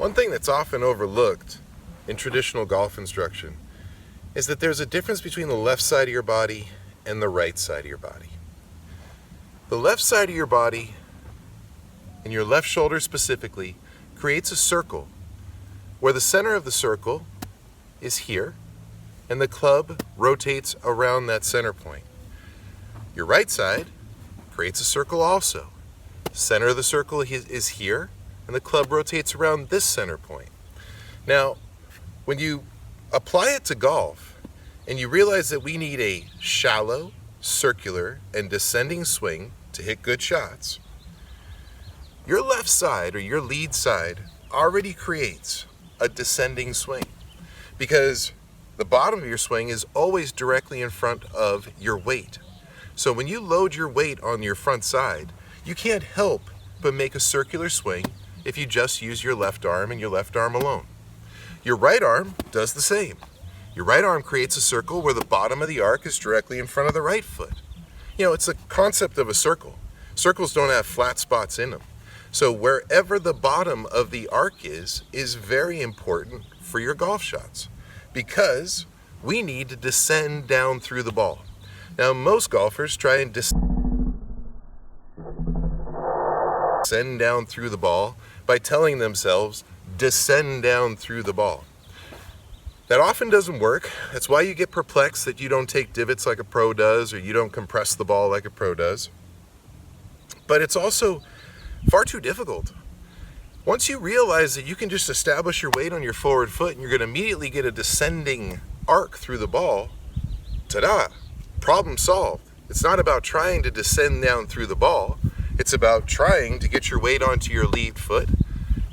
One thing that's often overlooked in traditional golf instruction is that there's a difference between the left side of your body and the right side of your body. The left side of your body, and your left shoulder specifically, creates a circle where the center of the circle is here and the club rotates around that center point. Your right side creates a circle also. The center of the circle is here and the club rotates around this center point. Now, when you apply it to golf and you realize that we need a shallow, circular, and descending swing to hit good shots, your left side or your lead side already creates a descending swing because the bottom of your swing is always directly in front of your weight. So when you load your weight on your front side, you can't help but make a circular swing if you just use your left arm and your left arm alone. Your right arm does the same. Your right arm creates a circle where the bottom of the arc is directly in front of the right foot. You know, it's the concept of a circle. Circles don't have flat spots in them. So wherever the bottom of the arc is very important for your golf shots because we need to descend down through the ball. Now, most golfers try and descend down through the ball by telling themselves, descend down through the ball. That often doesn't work. That's why you get perplexed that you don't take divots like a pro does or you don't compress the ball like a pro does. But it's also far too difficult. Once you realize that you can just establish your weight on your forward foot and you're going to immediately get a descending arc through the ball, ta-da, problem solved. It's not about trying to descend down through the ball. It's about trying to get your weight onto your lead foot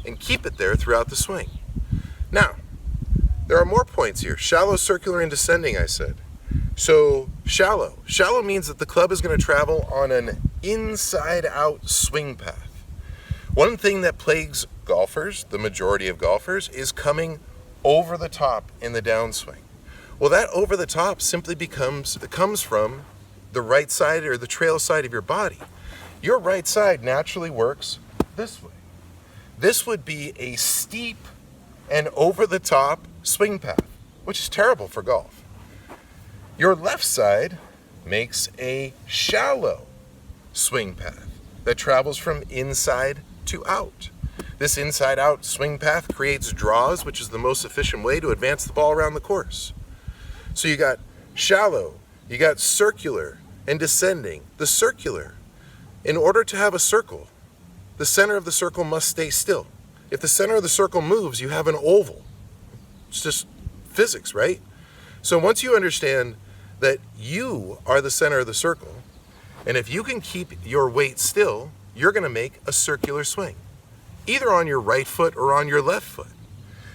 and keep it there throughout the swing. Now, there are more points here. Shallow, circular, and descending, I said. So, shallow. Shallow means that the club is going to travel on an inside-out swing path. One thing that plagues golfers, the majority of golfers, is coming over the top in the downswing. Well, that over the top simply comes from the right side or the trail side of your body. Your right side naturally works this way. This would be a steep and over-the-top swing path, which is terrible for golf. Your left side makes a shallow swing path that travels from inside to out. This inside-out swing path creates draws, which is the most efficient way to advance the ball around the course. So you got shallow, you got circular, and descending. The circular, in order to have a circle, the center of the circle must stay still. If the center of the circle moves, you have an oval. It's just physics, right? So once you understand that you are the center of the circle, and if you can keep your weight still, you're going to make a circular swing, either on your right foot or on your left foot.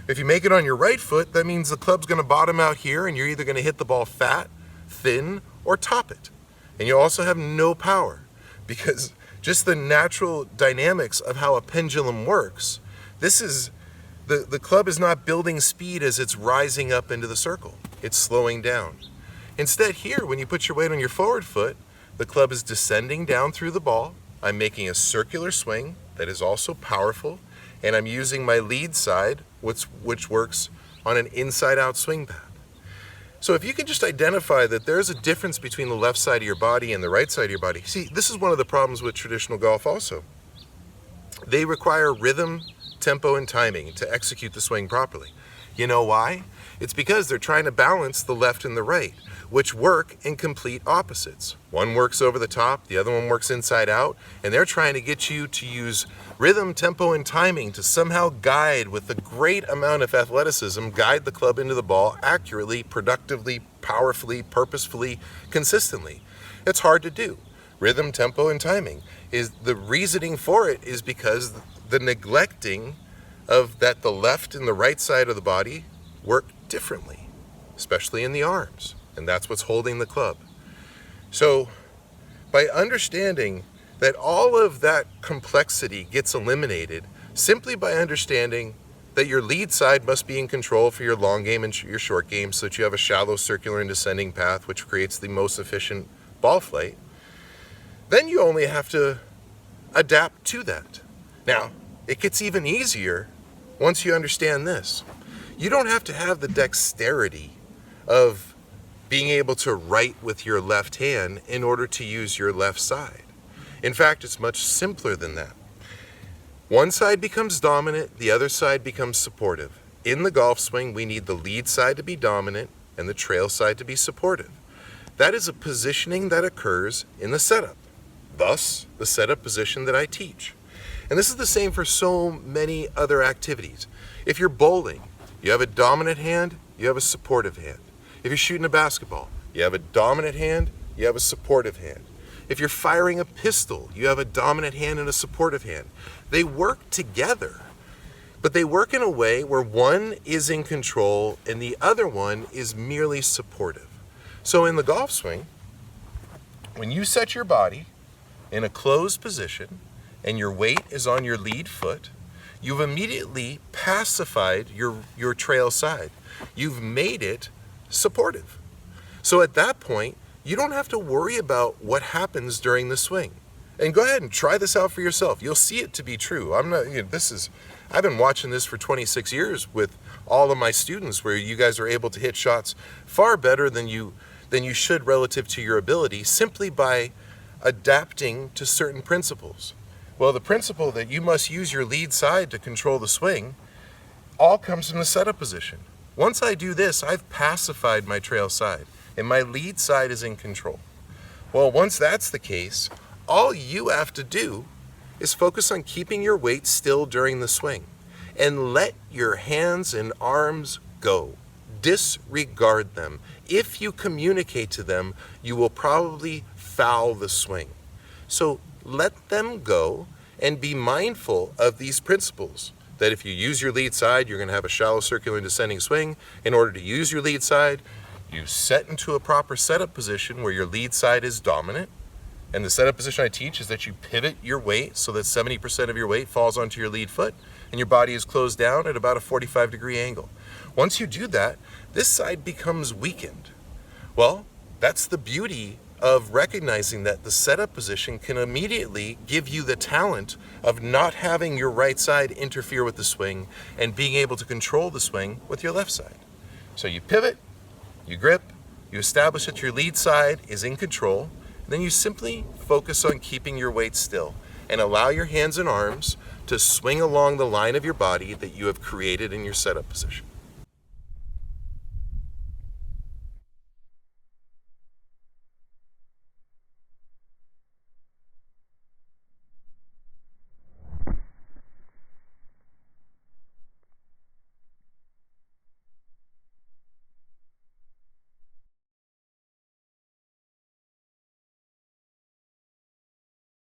If you make it on your right foot, that means the club's going to bottom out here, and you're either going to hit the ball fat, thin, or top it. And you also have no power, because just the natural dynamics of how a pendulum works, this is, the club is not building speed as it's rising up into the circle. It's slowing down. Instead, here, when you put your weight on your forward foot, the club is descending down through the ball. I'm making a circular swing that is also powerful, and I'm using my lead side, which works on an inside-out swing path. So if you can just identify that there's a difference between the left side of your body and the right side of your body. See, this is one of the problems with traditional golf also. They require rhythm, tempo, and timing to execute the swing properly. You know why? It's because they're trying to balance the left and the right, which work in complete opposites. One works over the top, the other one works inside out, and they're trying to get you to use rhythm, tempo, and timing to somehow guide, with a great amount of athleticism, guide the club into the ball accurately, productively, powerfully, purposefully, consistently. It's hard to do. Rhythm, tempo, and timing is the reasoning for it is because the neglecting of that the left and the right side of the body work differently, especially in the arms. And that's what's holding the club. So by understanding that all of that complexity gets eliminated simply by understanding that your lead side must be in control for your long game and your short game so that you have a shallow, circular, and descending path which creates the most efficient ball flight, then you only have to adapt to that. Now, it gets even easier once you understand this. You don't have to have the dexterity of being able to write with your left hand in order to use your left side. In fact, it's much simpler than that. One side becomes dominant, the other side becomes supportive. In the golf swing, we need the lead side to be dominant and the trail side to be supportive. That is a positioning that occurs in the setup, thus the setup position that I teach. And this is the same for so many other activities. If you're bowling, you have a dominant hand, you have a supportive hand. If you're shooting a basketball, you have a dominant hand, you have a supportive hand. If you're firing a pistol, you have a dominant hand and a supportive hand. They work together, but they work in a way where one is in control and the other one is merely supportive. So in the golf swing, when you set your body in a closed position and your weight is on your lead foot, you've immediately pacified your trail side. You've made it supportive. So at that point, you don't have to worry about what happens during the swing. And go ahead and try this out for yourself. You'll see it to be true. I've been watching this for 26 years with all of my students, where you guys are able to hit shots far better than you should relative to your ability, simply by adapting to certain principles. Well, the principle that you must use your lead side to control the swing all comes from the setup position. Once I do this, I've pacified my trail side, and my lead side is in control. Well, once that's the case, all you have to do is focus on keeping your weight still during the swing, and let your hands and arms go. Disregard them. If you communicate to them, you will probably foul the swing. So let them go and be mindful of these principles. That if you use your lead side, you're going to have a shallow circular and descending swing. In order to use your lead side, you set into a proper setup position where your lead side is dominant. And the setup position I teach is that you pivot your weight so that 70% of your weight falls onto your lead foot and your body is closed down at about a 45-degree angle. Once you do that, this side becomes weakened. Well, that's the beauty of recognizing that the setup position can immediately give you the talent of not having your right side interfere with the swing and being able to control the swing with your left side. So you pivot, you grip, you establish that your lead side is in control, and then you simply focus on keeping your weight still and allow your hands and arms to swing along the line of your body that you have created in your setup position.